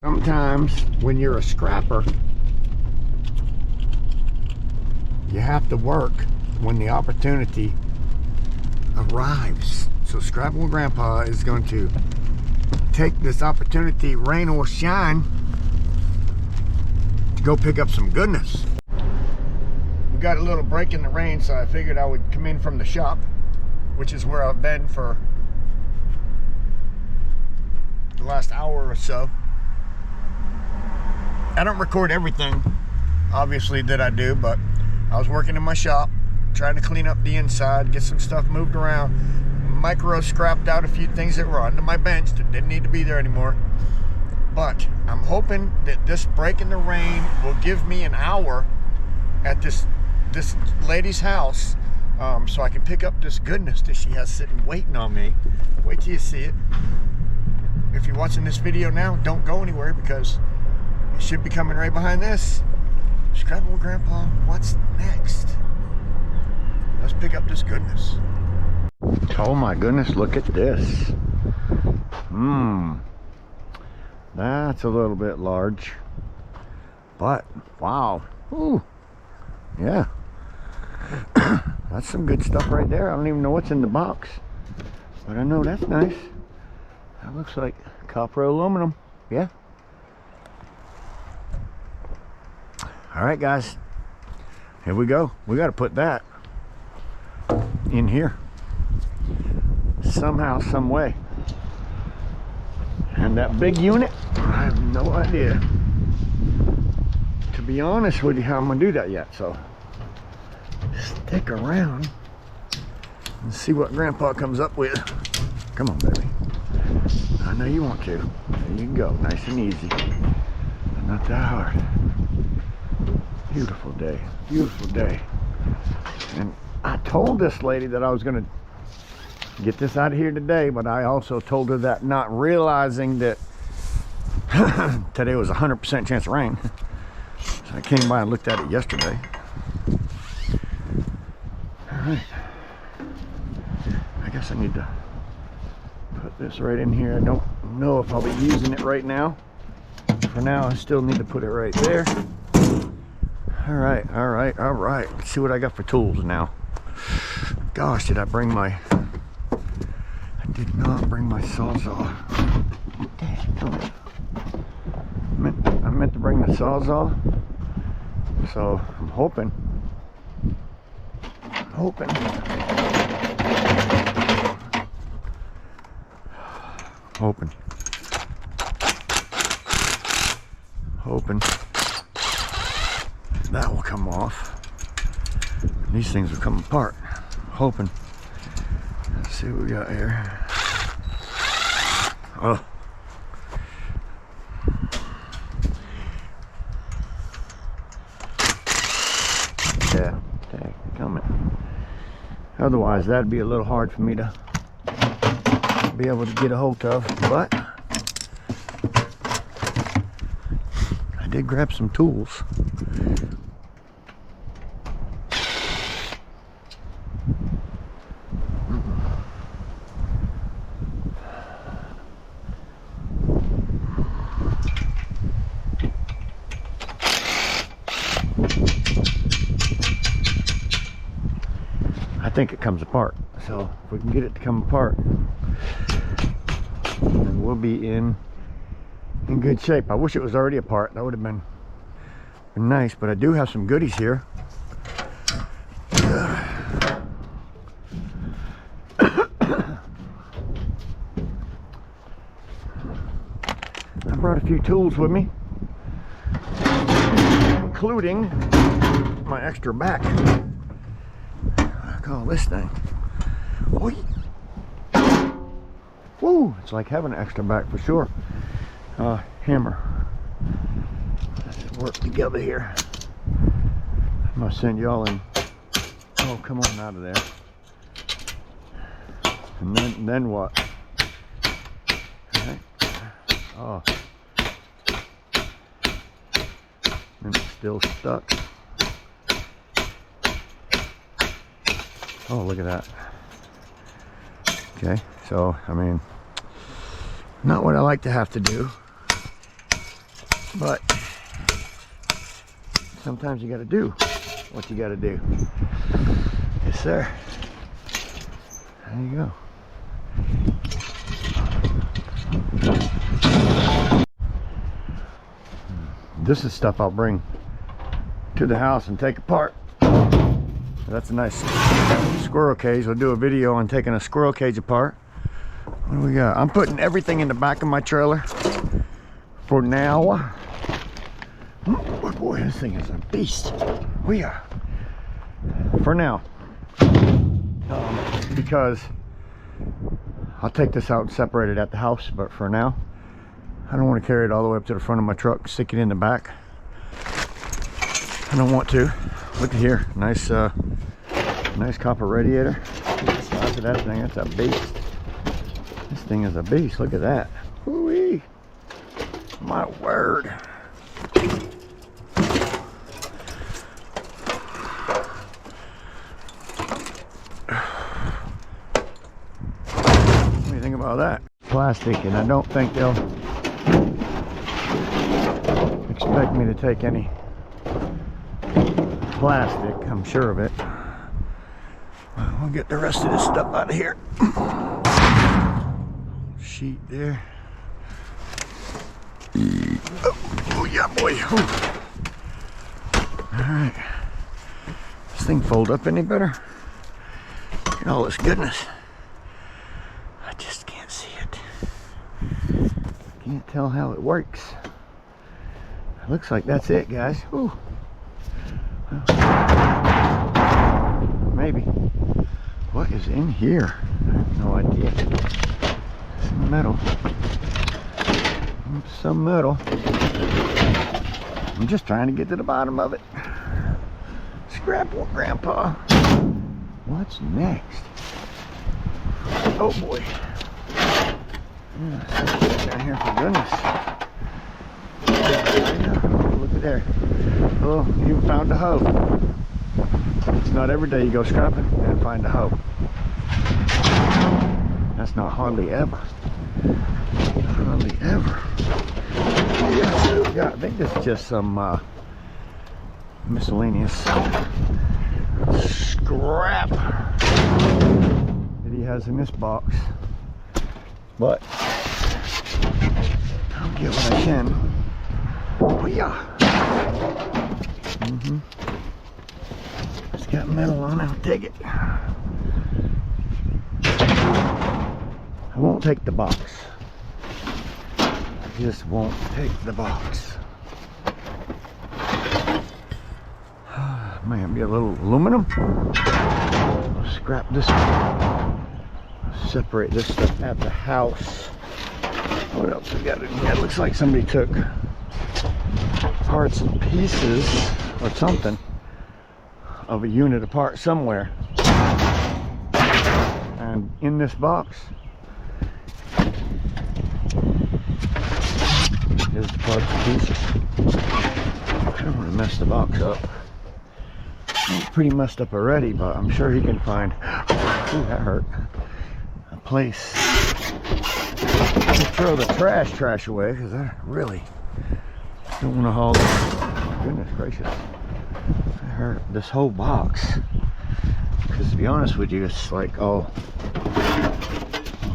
Sometimes when you're a scrapper, you have to work when the opportunity arrives. So Scrapping with Grandpa is going to take this opportunity, rain or shine, to go pick up some goodness. We got a little break in the rain, so I figured I would come in from the shop, which is where I've been for the last hour or so. I don't record everything, obviously, that I do, but I was working in my shop, trying to clean up the inside, get some stuff moved around. Micro scrapped out a few things that were under my bench that didn't need to be there anymore. But I'm hoping that this break in the rain will give me an hour at this lady's house, so I can pick up this goodness that she has sitting waiting on me. Wait till you see it. If you're watching this video now, don't go anywhere, because it should be coming right behind this. Scrapping with Grandpa, what's next? Let's pick up this goodness. Oh my goodness, look at this. That's a little bit large, but wow. Ooh, yeah. That's some good stuff right there. I don't even know what's in the box, but I know that's nice. That looks like copper aluminum. Yeah. All right, guys, here we go. We got to put that in here somehow, some way. And that big unit, I have no idea, to be honest with you, how I'm gonna do that yet. So stick around and see what Grandpa comes up with. Come on, baby. I know you want to. There you go, nice and easy. Not that hard. Beautiful day, beautiful day. And I told this lady that I was gonna get this out of here today, but I also told her that, not realizing that today was 100% chance of rain. So I came by and looked at it yesterday. All right. I guess I need to put this right in here. I don't know if I'll be using it right now. For now, I still need to put it right there. All right, all right, all right. Let's see what I got for tools now. Gosh, did I bring my... I did not bring my Sawzall. I meant to bring the Sawzall. So I'm hoping. Hoping that will come off. These things will come apart. Hoping. Let's see what we got here. Oh. Yeah, coming. Otherwise, that'd be a little hard for me to be able to get a hold of, but I did grab some tools. I think it comes apart, so if we can get it to come apart, then we'll be in good shape. I wish it was already apart. That would have been nice, but I do have some goodies here. I brought a few tools with me, including my extra back. I call this thing. Oi. Woo! It's like having an extra back for sure. Hammer. Let's work together here. I'm gonna send y'all in. Oh, come on out of there. And then what? Okay. Oh. And it's still stuck. Oh, look at that. Okay, so I mean, not what I like to have to do. But sometimes you got to do what you got to do. Yes, sir. There you go. This is stuff I'll bring to the house and take apart. That's a nice squirrel cage. I'll do a video on taking a squirrel cage apart. What do we got? I'm putting everything in the back of my trailer for now. Oh boy, this thing is a beast. We are. For now. Because I'll take this out and separate it at the house, but for now, I don't want to carry it all the way up to the front of my truck, stick it in the back. I don't want to. Look at here, nice copper radiator. Look at the size of that thing. That's a beast. This thing is a beast. Look at that. Woo-wee. My word. What do you think about that? Plastic, and I don't think they'll expect me to take any plastic. I'm sure of it. We'll get the rest of this stuff out of here. Sheet there. Oh yeah, boy. Alright. This thing fold up any better? Look at all this goodness. I just can't see it. Can't tell how it works. It looks like that's it, guys. Ooh. Maybe. What is in here? I have no idea. Some metal. Some metal. I'm just trying to get to the bottom of it. Scrap one, Grandpa. What's next? Oh boy. Yeah, down here, for goodness. Look at there. Oh, you found a hoe. It's not every day you go scrapping and find a hoe. That's not hardly ever. Hardly ever. Yeah, I think this is just some miscellaneous scrap that he has in this box. But I'll get what I can. Oh yeah. It's got metal on it. I'll take it. I won't take the box. I just won't take the box. Might be a little aluminum. I'll scrap this one. Separate this stuff at the house. What else we got in here? It looks like somebody took parts and pieces or something of a unit apart somewhere. And in this box is the parts and pieces. I don't want to mess the box up. It's pretty messed up already, but I'm sure he can find, ooh, that hurt, a place to throw the trash away, because I really don't want to haul this. Goodness gracious. That hurt this whole box. Because to be honest with you, it's like all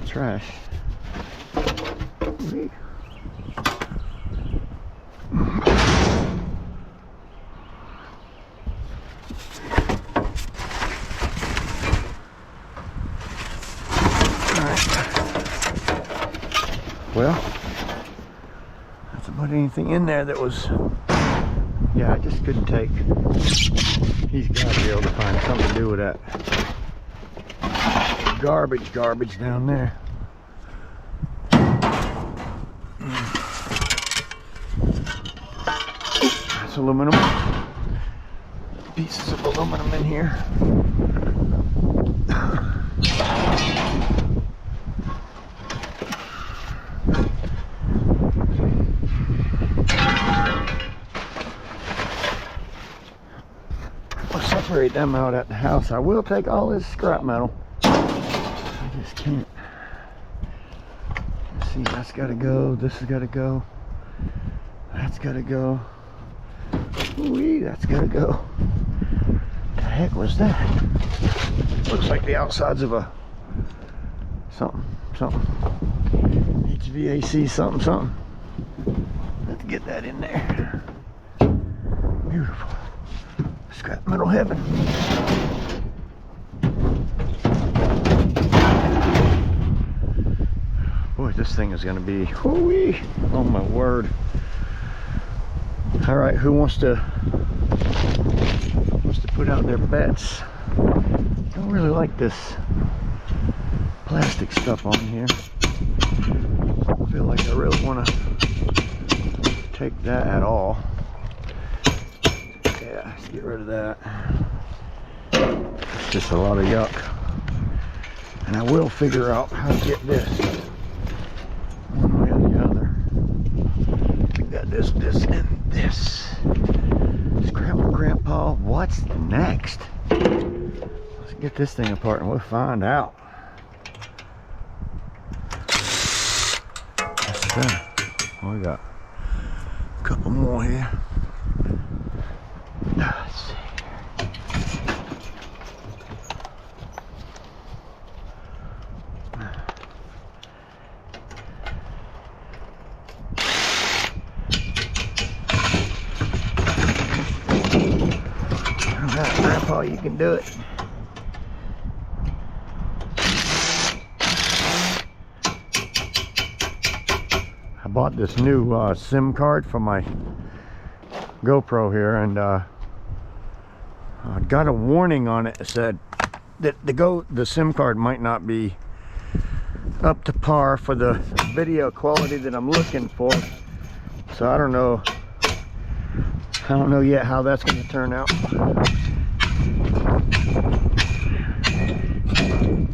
trash. Well, that's about anything in there that was, yeah, I just couldn't take. He's got to be able to find something to do with that garbage down there. That's aluminum. Pieces of aluminum in here. Separate them out at the house. I will take all this scrap metal. I just can't. Let's see, that's got to go. This has got to go. That's gotta go. Ooh, that's gotta go. What the heck was that? Looks like the outsides of a something. HVAC something. Let's get that in there. Beautiful. Scrap metal heaven. Boy, this thing is gonna be, whoo-wee, oh my word. All right, who wants to put out their bets? I don't really like this plastic stuff on here. I feel like I really want to take that at all. Yeah, let's get rid of that. It's just a lot of yuck. And I will figure out how to get this one way or the other. We got this, and this. Scrambled Grandpa, what's next? Let's get this thing apart and we'll find out. Oh, we got a couple more here. Let's see. All right, Grandpa, you can do it. I bought this new SIM card for my GoPro here, and I got a warning on it that said that the SIM card might not be up to par for the video quality that I'm looking for. So I don't know yet how that's going to turn out.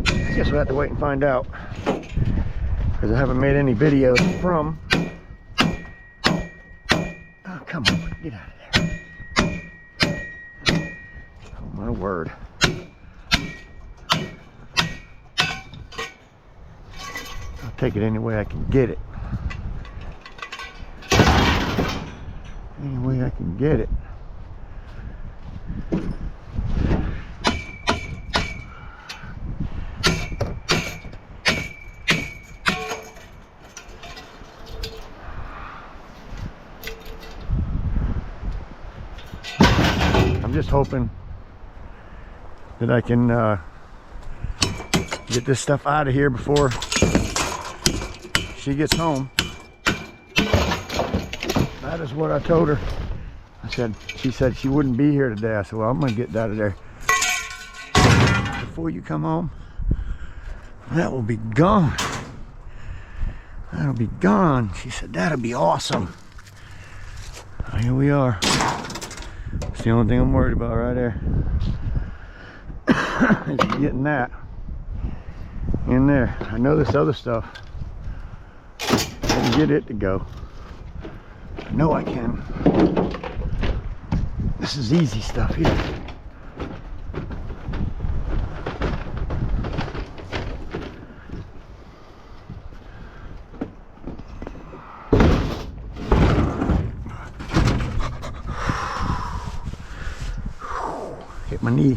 I guess we'll have to wait and find out, because I haven't made any videos from. Oh, come on, get out of there. Oh my word. I'll take it any way I can get it. Any way I can get it. I'm just hoping that I can get this stuff out of here before she gets home. That is what I told her. She said she wouldn't be here today. I said, well, I'm gonna get that out of there before you come home. That will be gone. That'll be gone. She said, that'll be awesome. Here we are. It's the only thing I'm worried about right there. Is getting that in there. I know this other stuff, I can get it to go. I know I can. This is easy stuff here. Hit my knee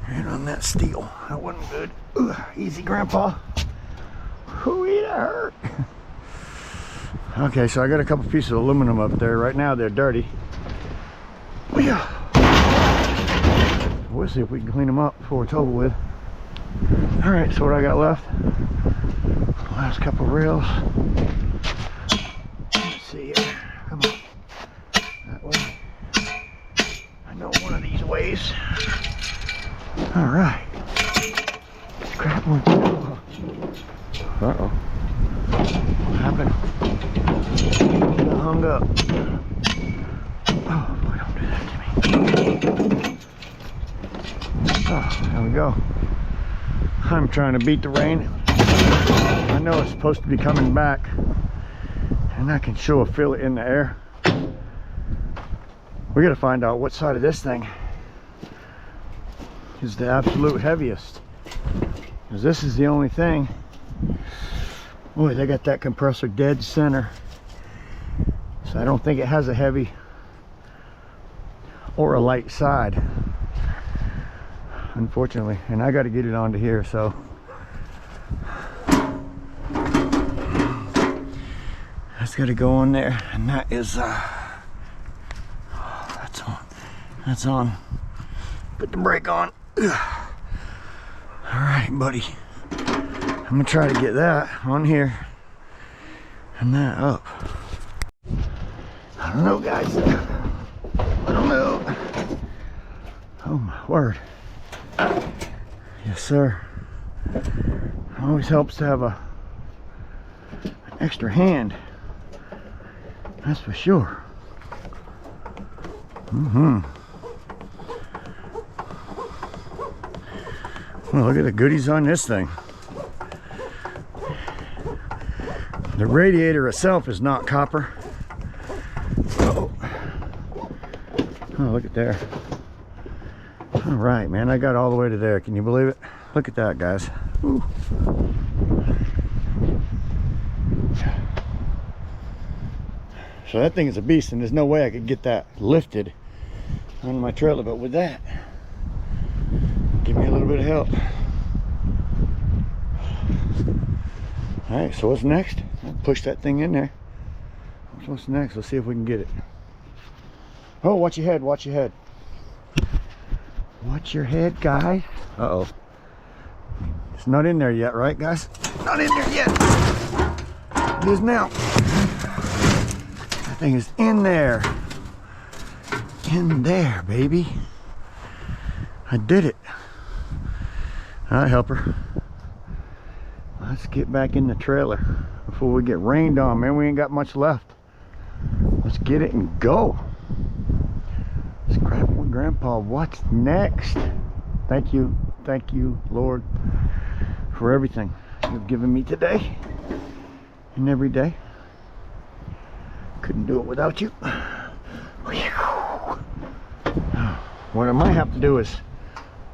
right on that steel. That wasn't good. Ugh, easy, Grandpa. Ooh, that hurt. Okay, so I got a couple pieces of aluminum up there. Right now they're dirty. We'll see if we can clean them up before it's over with. All right, so what I got left? Last couple rails. Let's see here. Come on. That way. I know one of these ways. All right. Scrap one. Uh-oh. What happened? Got hung up. Oh, boy, don't do that to me. Oh, there we go. I'm trying to beat the rain. I know it's supposed to be coming back, and I can sure feel it in the air. We gotta find out what side of this thing is the absolute heaviest, because this is the only thing. Boy, they got that compressor dead center. So I don't think it has a heavy or a light side, unfortunately. And I got to get it onto here, so that's got to go on there. And that is that's on. Put the brake on. All right, buddy. I'm gonna try to get that on here and that up. I don't know, guys. I don't know. Oh my word. Yes, sir. It always helps to have an extra hand. That's for sure. Well, look at the goodies on this thing. The radiator itself is not copper. Oh, look at there. All right, man, I got all the way to there. Can you believe it? Look at that, guys. Ooh. So that thing is a beast, and there's no way I could get that lifted on my trailer, but with that, give me a little bit of help. All right, so what's next? I'll push that thing in there. What's next? Let's see if we can get it. Oh, watch your head, watch your head. Watch your head, guys. Uh-oh. It's not in there yet, right, guys? Not in there yet. It is now. That thing is in there. In there, baby. I did it. All right, helper. Let's get back in the trailer before we get rained on, man. We ain't got much left. Let's get it and go. Let's grab with Grandpa. What's next? Thank you, Lord, for everything you've given me today and every day. Couldn't do it without you. What I might have to do is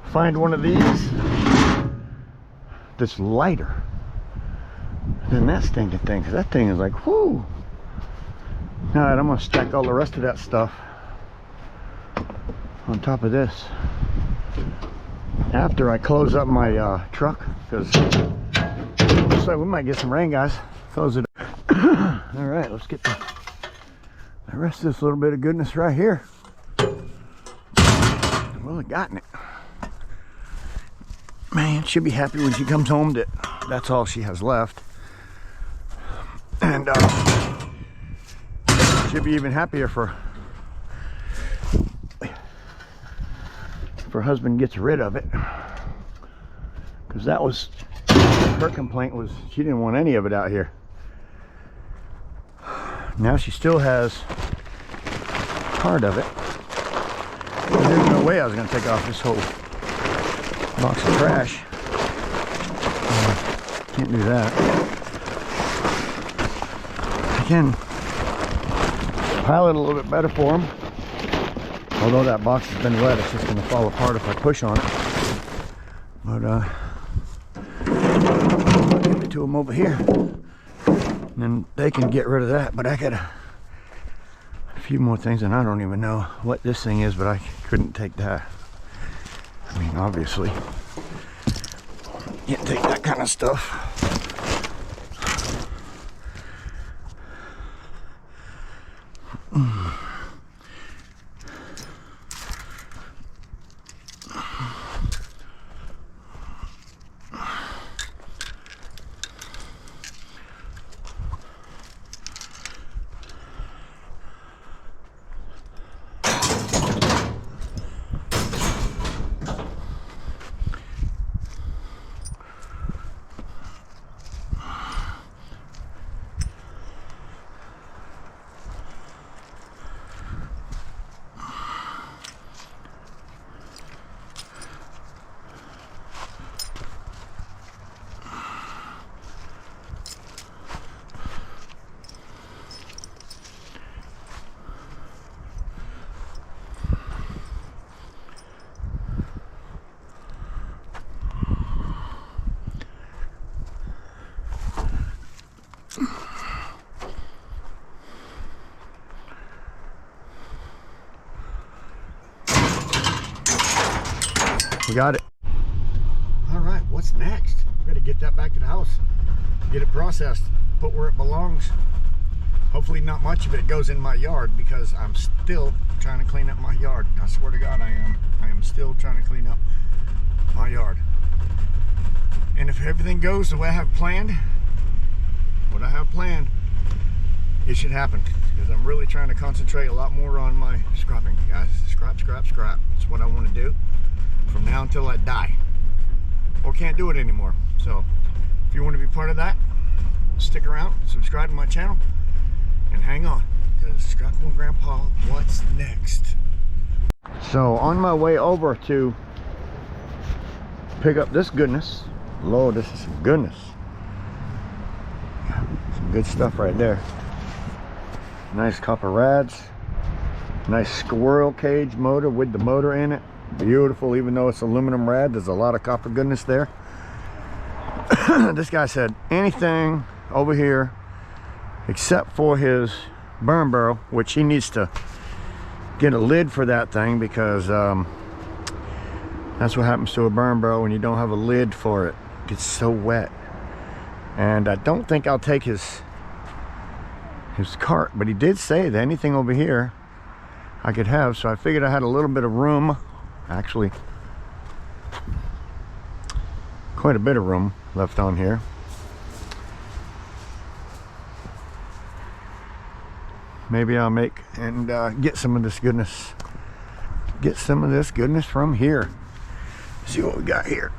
find one of these that's lighter than that stinking thing, because that thing is like, whoo. All right, I'm gonna stack all the rest of that stuff on top of this after I close up my truck, because looks like we might get some rain, guys. Close it up. All right, let's get the rest of this little bit of goodness right here. Really gotten it. Man, she'll be happy when she comes home that that's all she has left. And she'll be even happier if her husband gets rid of it, because that was her complaint, was she didn't want any of it out here. Now she still has part of it. There's no way I was going to take off this whole box of trash. Can't do that. I can pile it a little bit better for him. Although that box has been wet, it's just going to fall apart if I push on it. But I'll give it to them over here, and then they can get rid of that. But I got a few more things, and I don't even know what this thing is, but I couldn't take that. I mean, obviously, can't take that kind of stuff. got it. All right, what's next? Got to get that back to the house, get it processed, put where it belongs. Hopefully not much of it goes in my yard, because I'm still trying to clean up my yard. I swear to God, I am still trying to clean up my yard. And if everything goes the way I have planned, what I have planned, it should happen, because I'm really trying to concentrate a lot more on my scrapping, guys. Scrap, scrap, scrap. It's what I want to do from now until I die, or can't do it anymore. So if you want to be part of that, stick around, subscribe to my channel, and hang on, because Scrapping Grandpa, what's next? So on my way over to pick up this goodness, Lord, this is some goodness. Some good stuff right there. Nice copper rads, nice squirrel cage motor with the motor in it. Beautiful, even though it's aluminum rad, there's a lot of copper goodness there. This guy said anything over here except for his burn barrel, which he needs to get a lid for that thing, because that's what happens to a burn barrel when you don't have a lid for it. It gets so wet. And I don't think I'll take his cart, but he did say that anything over here I could have, so I figured I had a little bit of room, actually quite a bit of room left on here. Maybe I'll make and get some of this goodness, from here. See what we got here.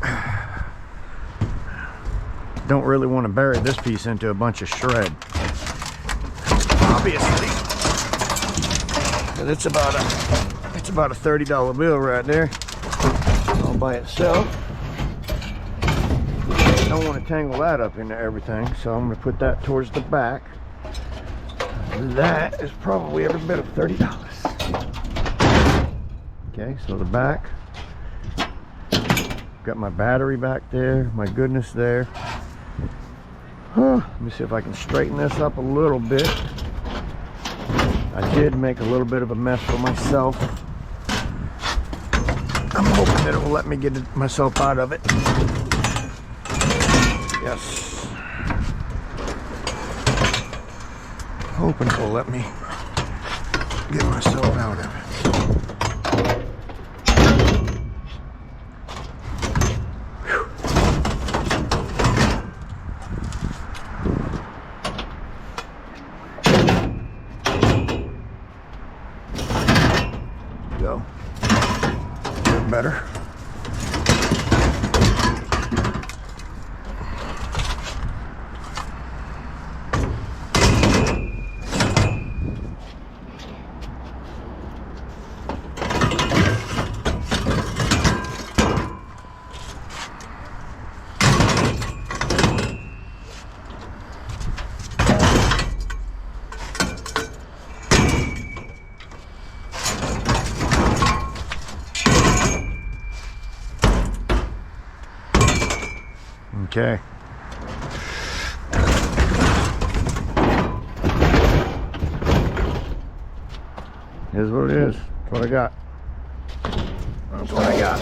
Don't really want to bury this piece into a bunch of shred, obviously, but it's about a $30 bill right there, all by itself. Don't want to tangle that up into everything, so I'm going to put that towards the back. That is probably every bit of $30. Okay, so the back, got my battery back there, my goodness there. Let me see if I can straighten this up a little bit. I did make a little bit of a mess for myself. I'm hoping that it will let me get myself out of it. Yes. Hoping it will let me get myself out of it. Go. Get better. Okay. Here's what it is. That's what I got. That's what I got.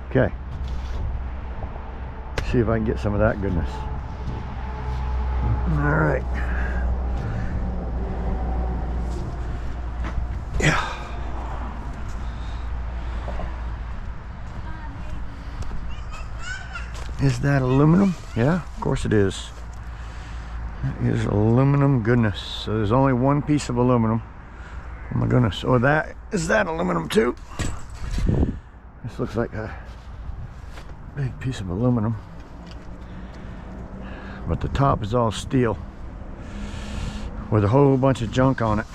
Okay. See if I can get some of that goodness. All right. Yeah. Is that aluminum? Yeah, of course it is. It is aluminum goodness. So there's only one piece of aluminum. Oh my goodness. Oh, that is that aluminum too. This looks like a big piece of aluminum, but the top is all steel with a whole bunch of junk on it.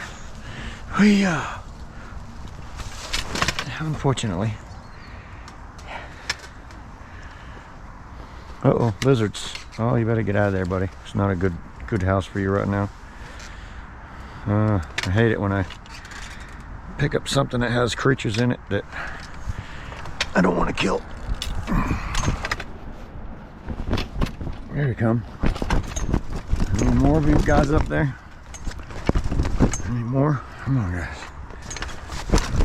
Unfortunately. Uh-oh, lizards. Oh, you better get out of there, buddy. It's not a good house for you right now. I hate it when I pick up something that has creatures in it that I don't want to kill. There you come. Any more of you guys up there? Any more? Come on, guys.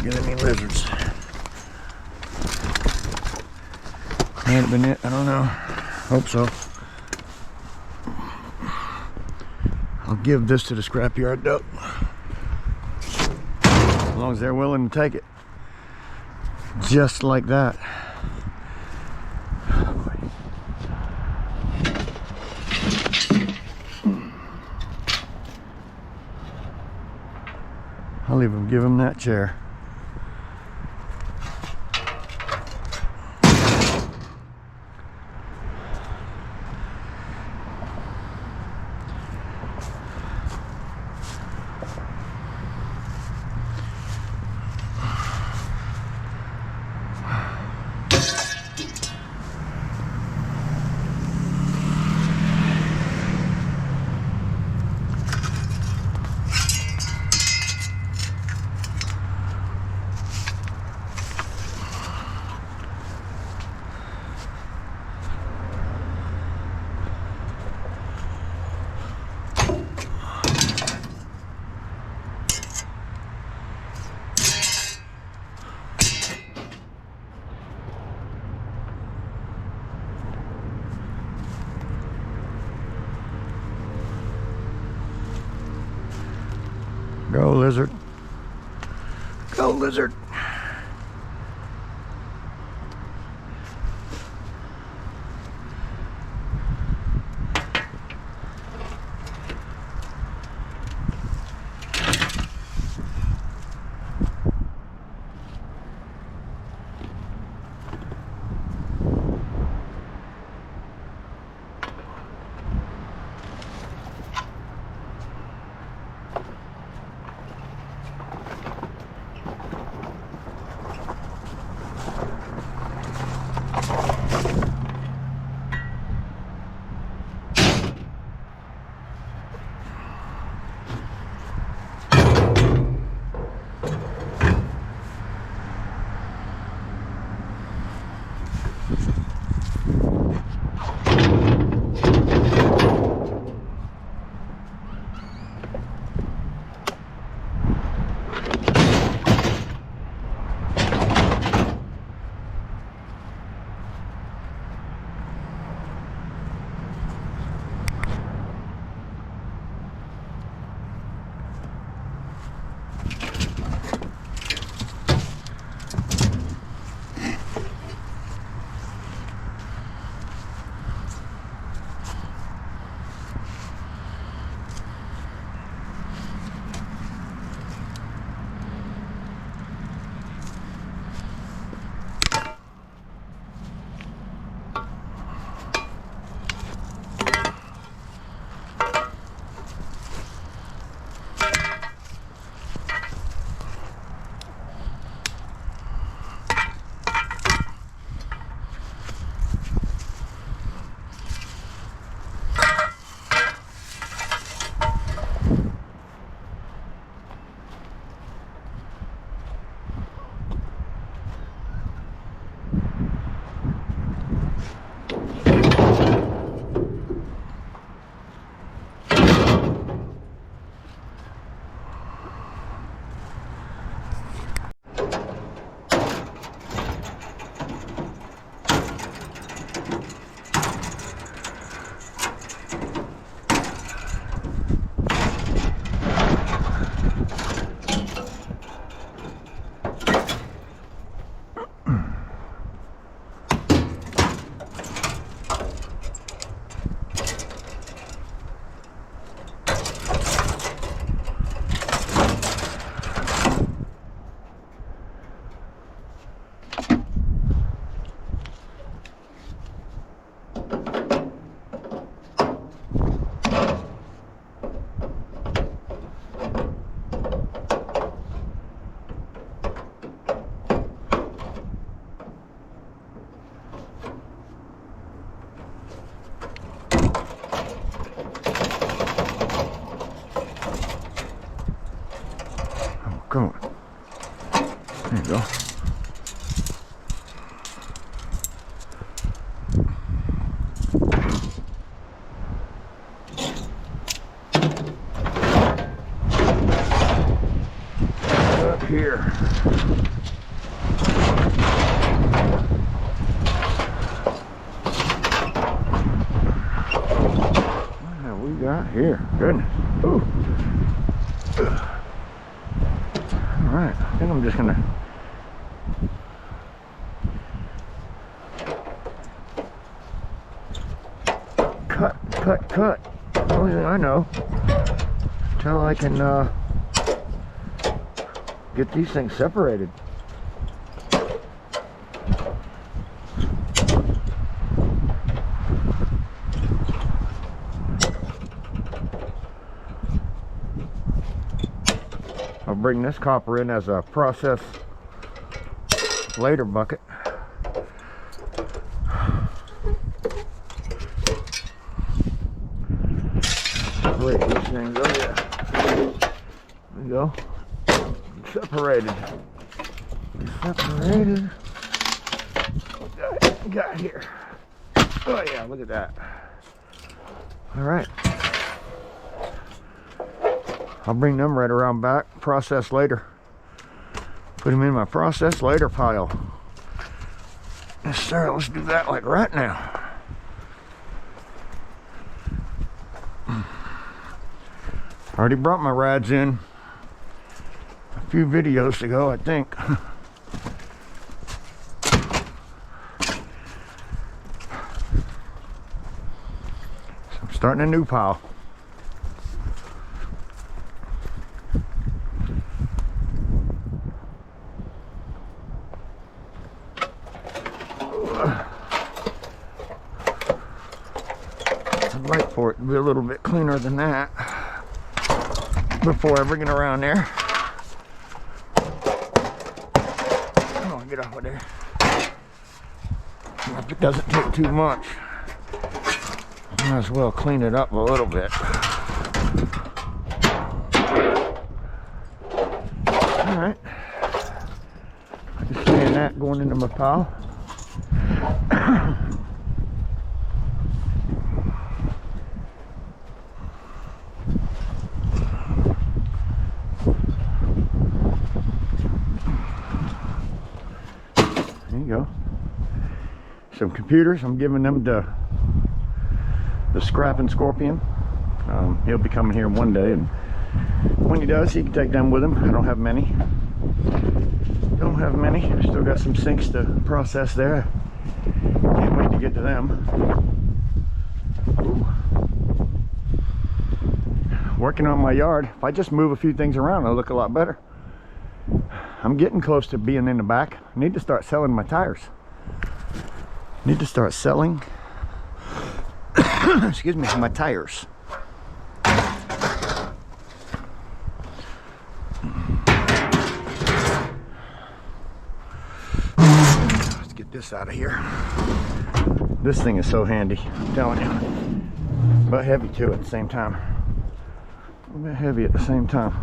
Get any lizards. Might have been it, I don't know. Hope so. I'll give this to the scrapyard though. As long as they're willing to take it. Just like that. I'll even give him that chair. Go lizard. Go lizard. Come on. There you go. Up here. got here? Goodness. Ooh. Alright, I think I'm just gonna cut. Only thing I know, until I can get these things separated. I'll bring this copper in as a process later bucket. Separate these things. Oh yeah. There we go. Separated. Separated. Got here. Oh yeah, look at that. Alright. I'll bring them right around back, process later. Put them in my process later pile. Yes sir, let's do that like right now. Already brought my rads in a few videos ago, I think. So I'm starting a new pile. I'd like for it to be a little bit cleaner than that before I bring it around there. Oh, get off of there. If it doesn't take too much, might as well clean it up a little bit. Alright. Just saying that going into my pile. There you go. Some computers, I'm giving them the scrapping scorpion. He'll be coming here one day, and when he does, he can take them with him. I don't have many. I still got some sinks to process there. Can't wait to get to them. Ooh. Working on my yard. If I just move a few things around, it'll look a lot better. I'm getting close to being in the back. I need to start selling my tires. Need to start selling excuse me, my tires. Let's get this out of here. This thing is so handy, I'm telling you. But heavy too at the same time. A bit heavy at the same time.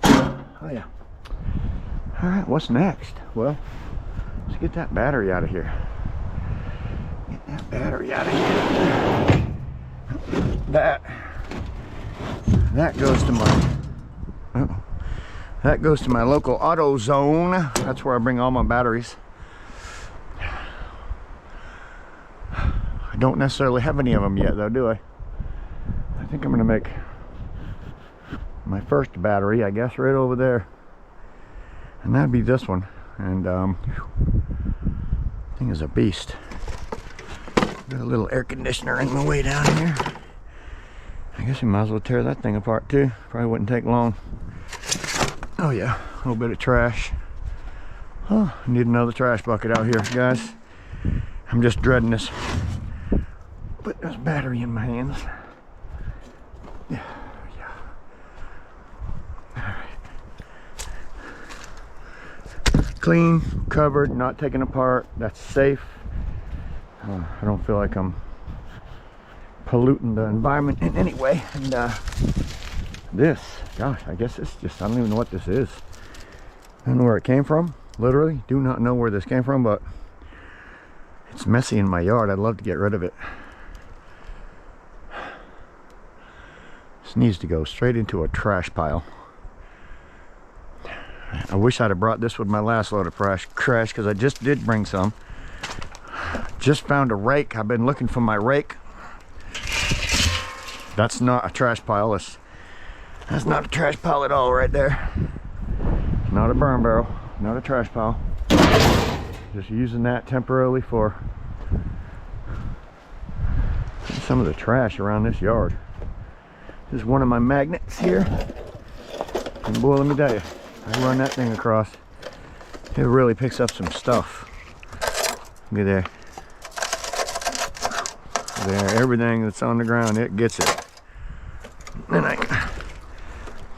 Oh yeah. Alright, what's next? Well, let's get that battery out of here. Get that battery out of here. That goes to my local auto zone. That's where I bring all my batteries. I don't necessarily have any of them yet though, do I? I think I'm gonna make my first battery, I guess, right over there. And that'd be this one. And thing is a beast. Got a little air conditioner in my way down here. I guess we might as well tear that thing apart too. Probably wouldn't take long. Oh yeah, a little bit of trash. Oh, I need another trash bucket out here, guys. I'm just dreading this. Put this battery in my hands. Yeah. Clean, covered, not taken apart. That's safe. I don't feel like I'm polluting the environment in any way. And this, gosh, I guess it's just, I don't even know what this is. I don't know where it came from. Literally, do not know where this came from, but it's messy in my yard. I'd love to get rid of it. This needs to go straight into a trash pile. I wish I'd have brought this with my last load of trash because I just did bring some. Just found a rake. I've been looking for my rake. That's not a trash pile. That's not a trash pile at all right there. Not a burn barrel, not a trash pile. Just using that temporarily for some of the trash around this yard. This is one of my magnets here. And boy, let me tell you, I run that thing across, it really picks up some stuff. Look at there. There, everything that's on the ground, it gets it.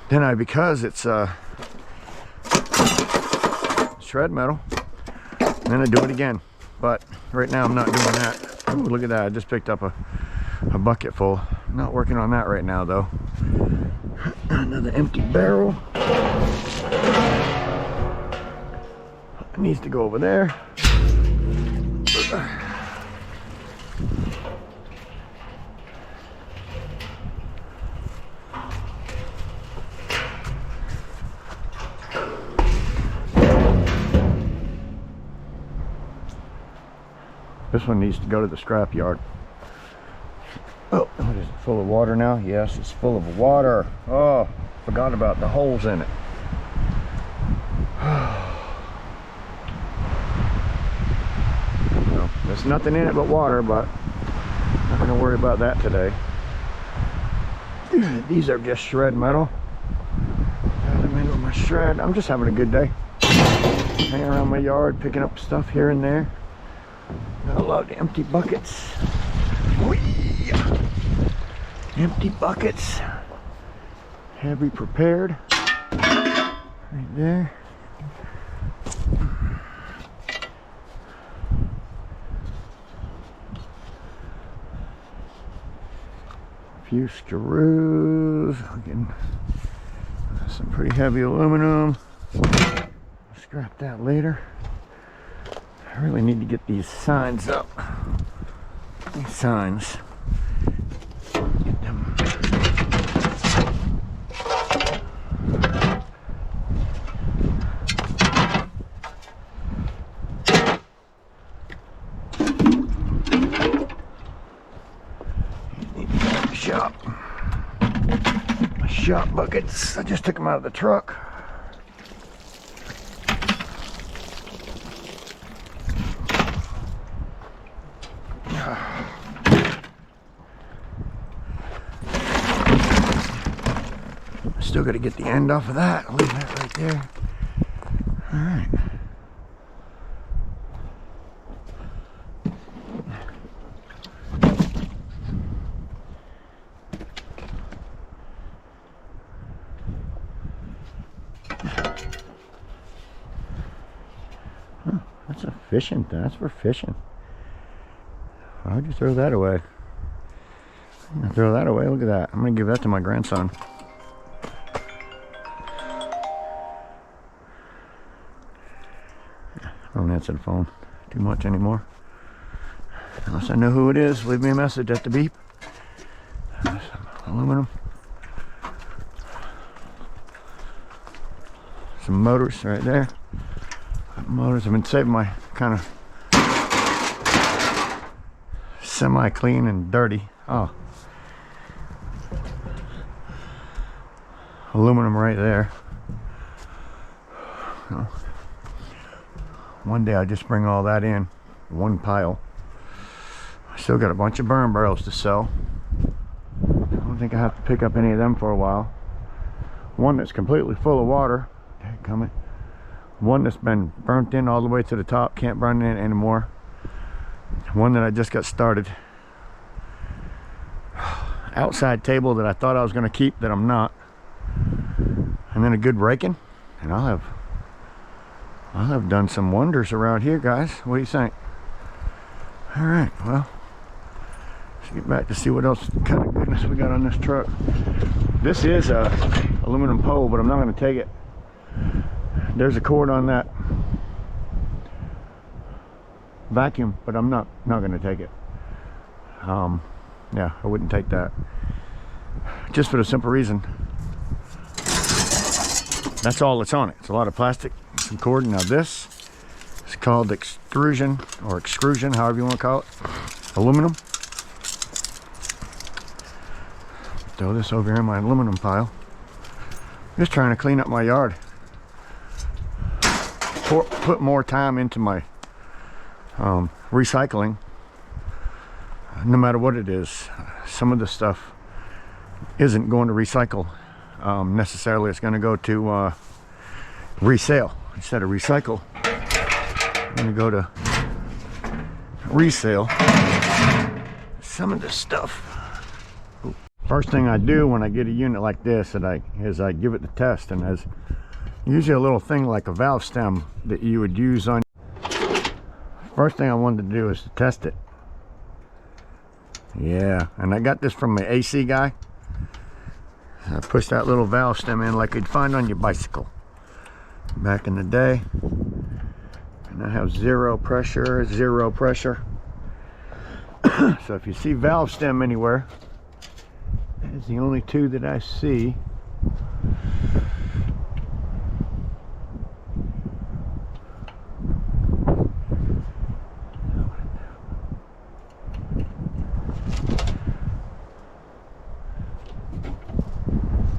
Then I because it's shred metal, then I do it again. But right now I'm not doing that. Ooh, look at that, I just picked up a bucket full. Not working on that right now though. Another empty barrel. It needs to go over there. This one needs to go to the scrap yard. Oh, what is it? Full of water now? Yes, it's full of water. Oh, forgot about the holes in it. Well, there's nothing in it but water, but I'm not going to worry about that today. These are just shred metal. Got them in with my shred. I'm just having a good day. Hanging around my yard, picking up stuff here and there. Got a lot of empty buckets. Whee! Empty buckets. Heavy prepared. Right there. A few screws. Again, some pretty heavy aluminum. Scrap that later. I really need to get these signs up. These signs. Get them. Shop. My shop buckets. I just took them out of the truck. Still got to get the end off of that. I'll leave that right there. All right. Huh, that's a fishing thing. That's for fishing. Why would you throw that away? I'm gonna throw that away. Look at that. I'm gonna give that to my grandson. I don't answer the phone too much anymore. Unless I know who it is, leave me a message at the beep. Some aluminum. Some motors right there. Motors. I've been saving my kind of semi-clean and dirty. Oh. Aluminum right there. Oh. One day I just bring all that in one pile. I still got a bunch of burn barrels to sell. I don't think I have to pick up any of them for a while. One that's completely full of water. Coming. One that's been burnt in all the way to the top, can't burn in anymore. One that I just got started. Outside table that I thought I was going to keep that I'm not. And then a good raking, and I'll have done some wonders around here, guys. What do you think? All right, well, let's get back to see what else kind of goodness we got on this truck. This is a aluminum pole, but I'm not going to take it. There's a cord on that vacuum, but I'm not going to take it. Yeah, I wouldn't take that. Just for the simple reason, that's all that's on it. It's a lot of plastic, some cord. Now this is called extrusion or extrusion, however you want to call it. Aluminum. Throw this over here in my aluminum pile. Just trying to clean up my yard. Put more time into my recycling. No matter what it is, some of the stuff isn't going to recycle necessarily. It's going to go to resale instead of recycle. I'm going to go to resale some of this stuff. First thing I do when I get a unit like this is I give it the test, and there's usually a little thing like a valve stem that you would use on. First thing I wanted to do is to test it. Yeah, and I got this from my AC guy. I pushed that little valve stem in like you'd find on your bicycle back in the day, and I have zero pressure. So if you see valve stem anywhere, that's the only two that I see.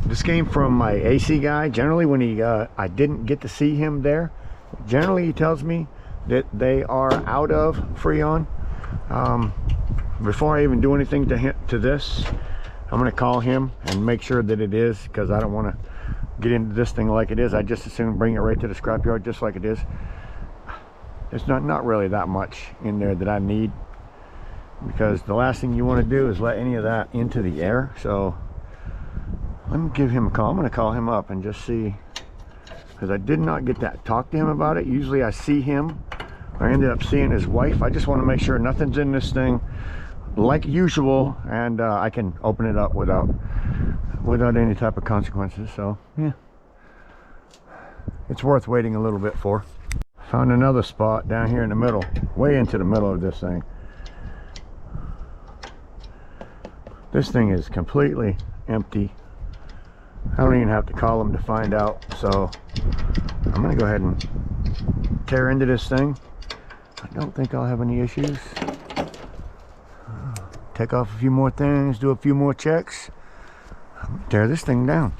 This came from my AC guy. Generally when I didn't get to see him there, generally he tells me that they are out of Freon. Before I even do anything to this, I'm going to call him and make sure that it is, because I don't want to get into this thing like it is. I just as soon bring it right to the scrapyard just like it is. There's not really that much in there that I need, because the last thing you want to do is let any of that into the air. So let me give him a call. I'm going to call him up and just see, because I did not get to talk to him about it. Usually I see him. I ended up seeing his wife. I just want to make sure nothing's in this thing like usual, and I can open it up without any type of consequences. So yeah, it's worth waiting a little bit for. Found another spot down here in the middle, way into the middle of this thing. This thing is completely empty. I don't even have to call them to find out. So I'm gonna go ahead and tear into this thing. I don't think I'll have any issues. Take off a few more things, do a few more checks, tear this thing down.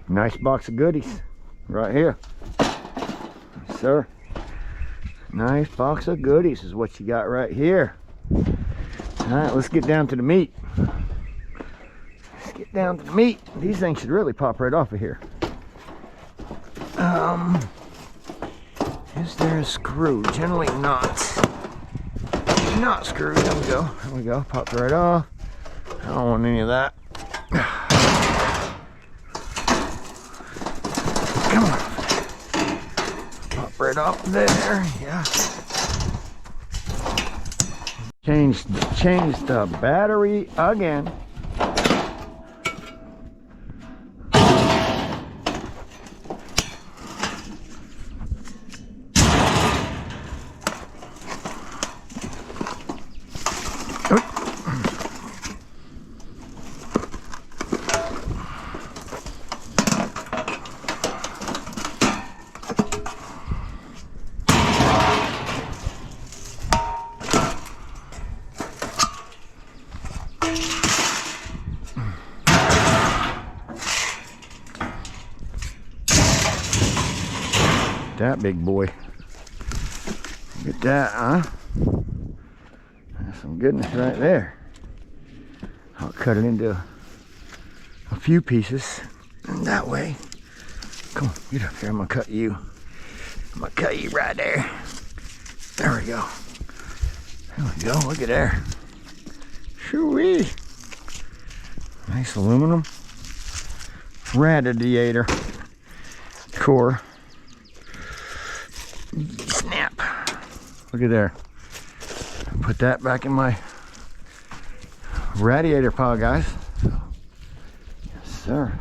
Nice box of goodies right here. Yes, sir. Nice box of goodies is what you got right here. All right, let's get down to the meat. Let's get down to the meat. These things should really pop right off of here. Is there a screw? Generally not. Not screwed. There we go. There we go. Popped right off. I don't want any of that. Come on. Pop right off there. Yeah. Change the battery again. That big boy. Look at that, huh? That's some goodness right there. I'll cut it into a few pieces. And that way. Come on, get up here. I'm gonna cut you. I'm gonna cut you right there. There we go. There we go. Look at there. Shoo-wee. Nice aluminum radiator core. Snap. Look at there. Put that back in my radiator pile, guys. Yes, sir.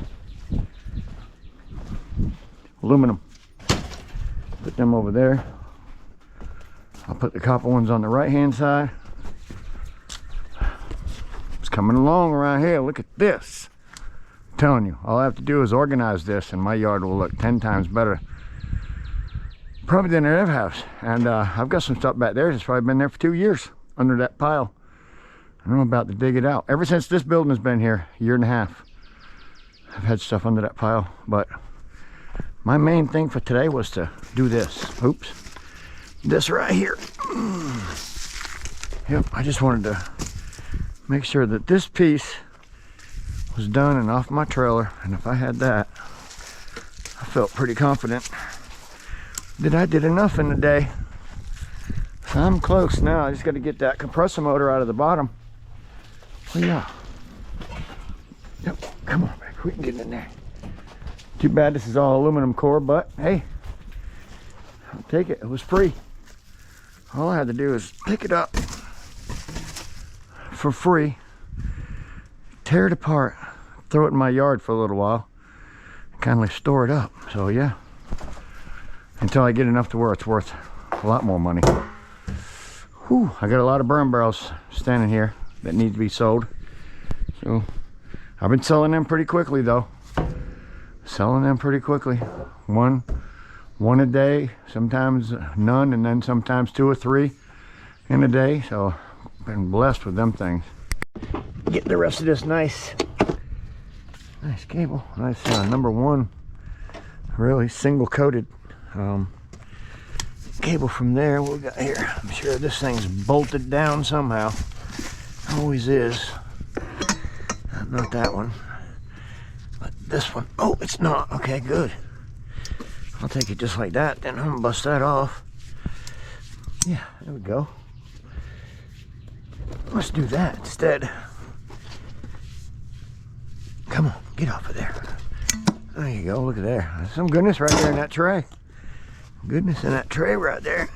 Aluminum. put them over there. I'll put the copper ones on the right hand side. It's coming along around here. Look at this. I'm telling you, all I have to do is organize this and my yard will look 10 times better probably than it ever has. And I've got some stuff back there that's probably been there for 2 years under that pile. I'm about to dig it out. Ever since this building has been here, a year and a half, I've had stuff under that pile. But my main thing for today was to do this. Oops. This right here. Yep, I just wanted to make sure that this piece was done and off my trailer. And if I had that, I felt pretty confident that I did enough in the day. So I'm close now. I just got to get that compressor motor out of the bottom. Well, yeah. Yep, come on, baby. We can get in there. Too bad this is all aluminum core, but hey, I'll take it. It was free. All I had to do is pick it up for free, tear it apart, throw it in my yard for a little while, and kind of like store it up. So yeah, until I get enough to where it's worth a lot more money. Whew, I got a lot of burn barrels standing here that need to be sold. So I've been selling them pretty quickly though. Selling them pretty quickly. One a day, sometimes none, and then sometimes 2 or 3 in a day. So I've been blessed with them things. Get the rest of this nice cable. Nice number 1, really single coated cable from there. What we got here? I'm sure this thing's bolted down somehow. Always is. Not that one, but this one. Oh, it's not. Okay, good. I'll take it just like that. Then I'm gonna bust that off. Yeah, there we go. Let's do that instead. Come on, get off of there. There you go. Look at there. There's some goodness right there in that tray. Goodness in that tray right there.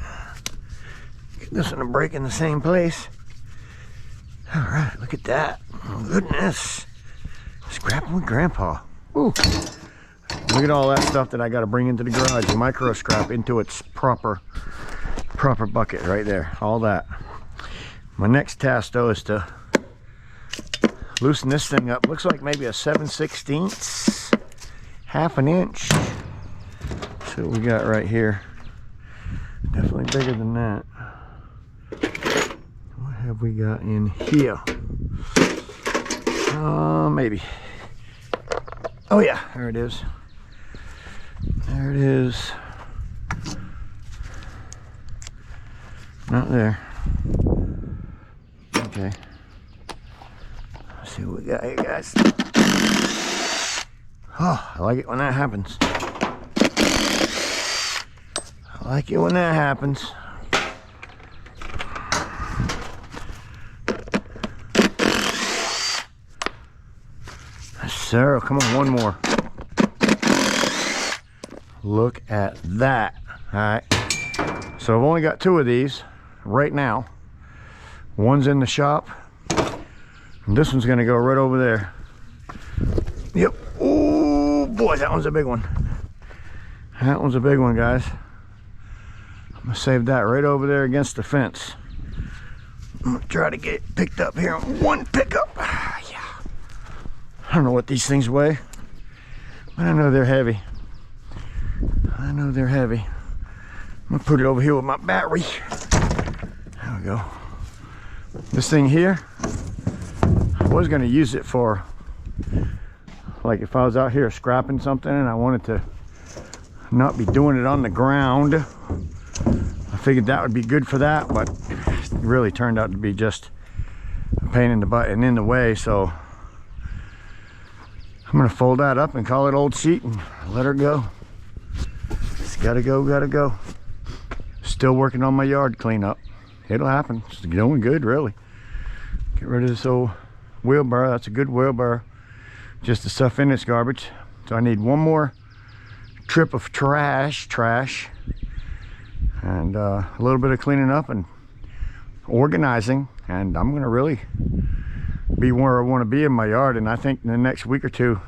Get this one to break in the same place. All right, look at that. Oh, goodness. Scrapping with Grandpa. Ooh. Look at all that stuff that I got to bring into the garage. Micro scrap into its proper bucket right there. All that. My next task though is to loosen this thing up. Looks like maybe a 7/16, half an inch. See what we got right here. Definitely bigger than that. What have we got in here? Maybe. Oh yeah, there it is. There it is. Not there. Okay. Let's see what we got here, guys. Oh, I like it when that happens. I like it when that happens. Sarah, come on, one more. Look at that. All right. So I've only got 2 of these right now. One's in the shop. And this one's gonna go right over there. Yep. Oh boy, that one's a big one. That one's a big one, guys. I'm gonna save that right over there against the fence. I'm gonna try to get it picked up here on one pickup. Yeah. I don't know what these things weigh, but I know they're heavy. I know they're heavy. I'm gonna put it over here with my battery. There we go. This thing here, I was gonna use it for, like if I was out here scrapping something and I wanted to not be doing it on the ground. I figured that would be good for that, but it really turned out to be just a pain in the butt and in the way. So I'm gonna fold that up and call it old sheet and let her go. It's gotta go, gotta go. Still working on my yard cleanup. It'll happen. It's going good, really. Get rid of this old wheelbarrow. That's a good wheelbarrow. Just the stuff in it's garbage. So I need one more trip of trash, and a little bit of cleaning up and organizing, and I'm gonna really be where I want to be in my yard. And I think in the next week or 2,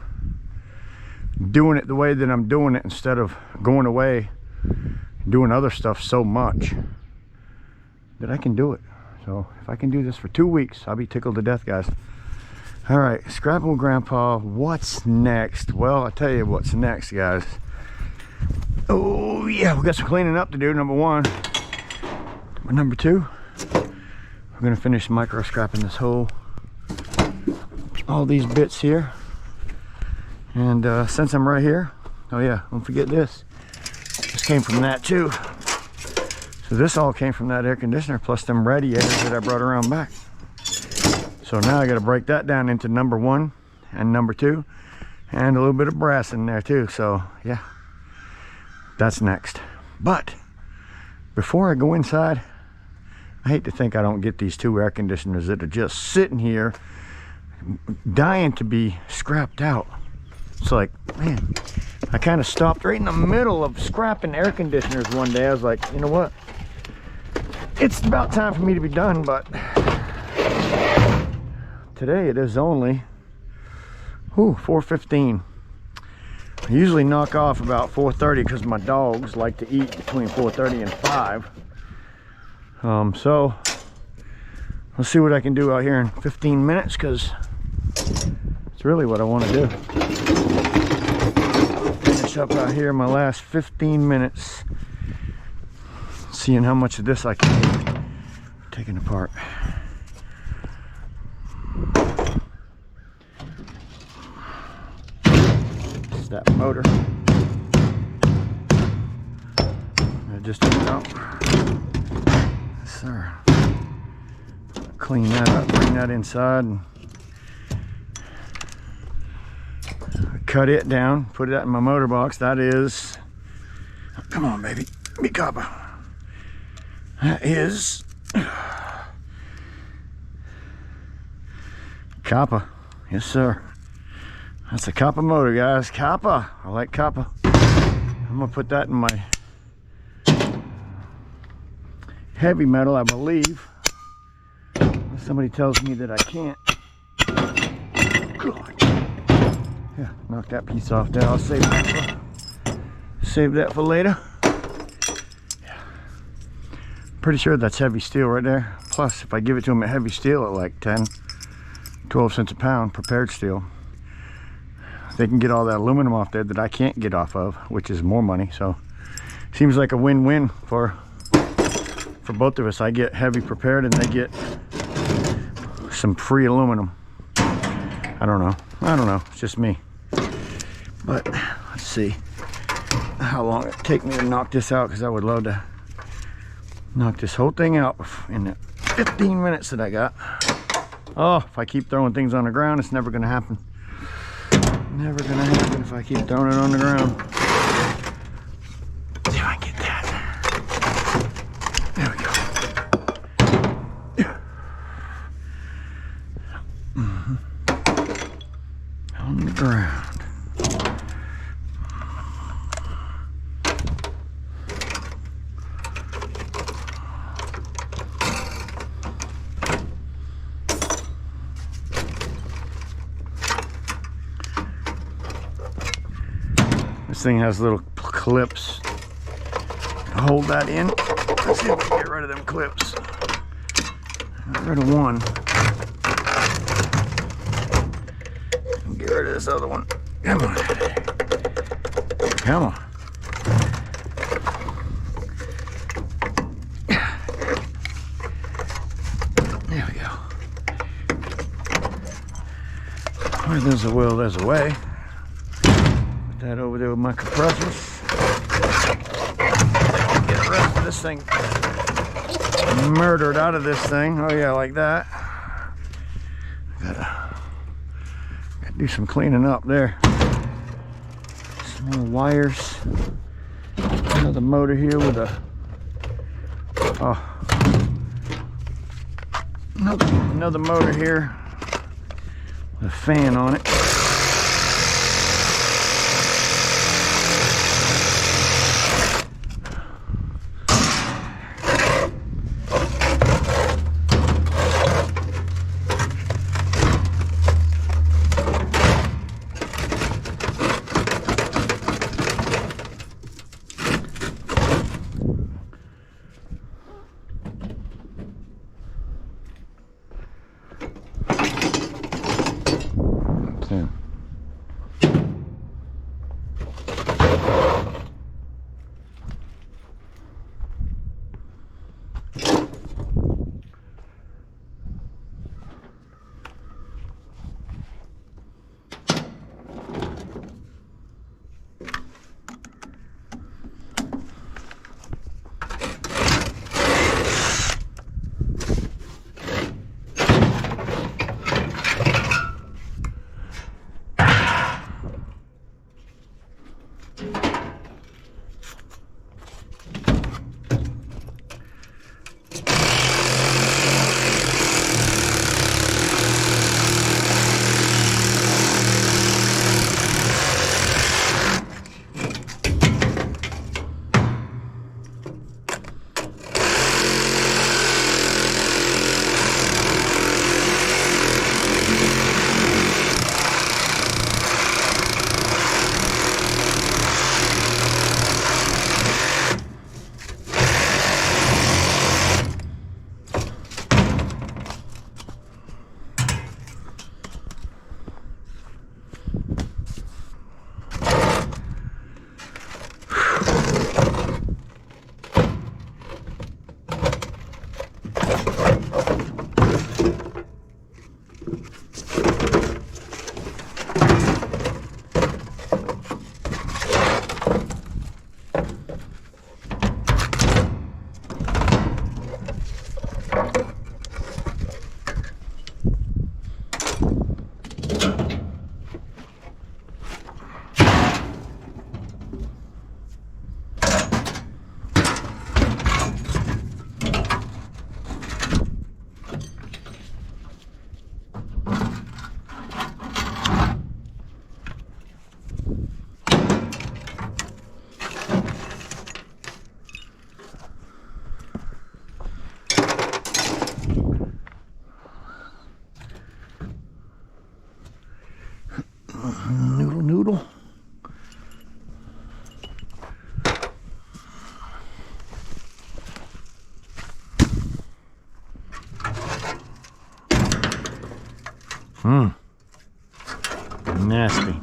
doing it the way that I'm doing it, instead of going away doing other stuff so much that I can do it. So if I can do this for 2 weeks, I'll be tickled to death, guys. All right, scrapping with Grandpa. What's next? Well, I'll tell you what's next, guys. Oh yeah, we got some cleaning up to do, number one. But number two, we're gonna finish micro scrapping this whole, all these bits here. And since I'm right here, oh yeah, don't forget this. This came from that too. So this all came from that air conditioner, plus them radiators that I brought around back. So now I gotta break that down into number one and number two, and a little bit of brass in there too. So yeah, that's next. But before I go inside, I hate to think I don't get these 2 air conditioners that are just sitting here dying to be scrapped out. It's like, man, I kind of stopped right in the middle of scrapping air conditioners one day. I was like, you know what? It's about time for me to be done, but today it is only 4:15. I usually knock off about 4:30 because my dogs like to eat between 4:30 and 5. So let's see what I can do out here in 15 minutes, because it's really what I want to do. Finish up out here my last 15 minutes, seeing how much of this I can get taken apart. It's that motor. I just took it out. Yes, sir. Clean that up, bring that inside, and cut it down, put that in my motor box. That is, come on baby, be copper. That is copper. Yes sir, that's a copper motor, guys. Copper, I like copper. I'm gonna put that in my heavy metal, I believe. If somebody tells me that I can't. God. Yeah, knock that piece off there. I'll save that for later. Yeah. Pretty sure that's heavy steel right there. Plus, if I give it to them at heavy steel at like 10-12 cents a pound, prepared steel, they can get all that aluminum off there that I can't get off of, which is more money. So seems like a win-win for both of us. I get heavy prepared and they get some free aluminum. I don't know, it's just me. But let's see how long it take me to knock this out, because I would love to knock this whole thing out in the 15 minutes that I got. Oh, if I keep throwing things on the ground, it's never gonna happen. Never gonna happen if I keep throwing it on the ground. Let's see if I can get that. There we go. On the ground. This thing has little clips to hold that in. Let's see if we can get rid of them clips. Got rid of one. Get rid of this other one. Come on. Come on. There we go. Where there's a will, there's a way. Put that over there with my compressors. Get the rest of this thing murdered out of this thing. Oh yeah, like that. Gotta do some cleaning up there. Some more wires. Another motor here with a another motor here with a fan on it. Nasty.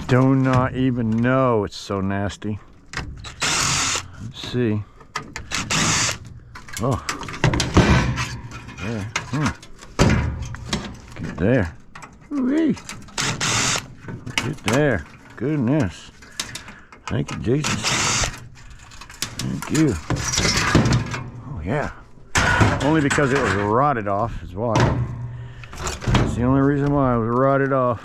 Do not even know it's so nasty. Let's see. Oh. There. Get there. Ooh-wee. Get there. Goodness. Thank you, Jesus. Thank you. Oh, yeah. Only because it was rotted off is why. That's the only reason why it was rotted off.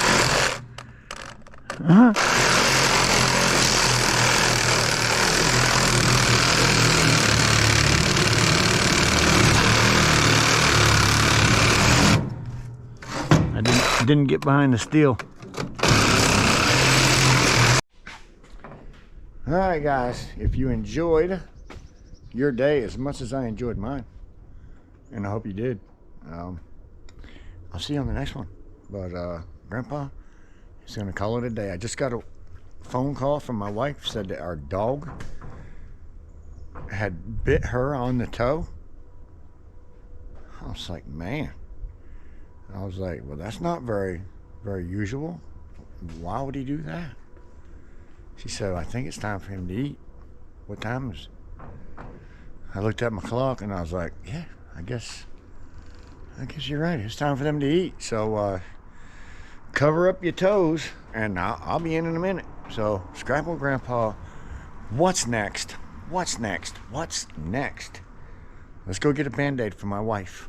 I didn't get behind the steel. Alright guys, if you enjoyed your day as much as I enjoyed mine, and I hope you did, I'll see you on the next one. But Grandpa is going to call it a day. I just got a phone call from my wife, said that our dog had bit her on the toe. I was like, man. I was like, well, that's not very usual. Why would he do that? She said, I think it's time for him to eat. What time is it? I looked at my clock and I was like, yeah, I guess you're right. It's time for them to eat. So cover up your toes, and I'll be in a minute. So Scrapple Grandpa, what's next? What's next? What's next? Let's go get a Band-Aid for my wife.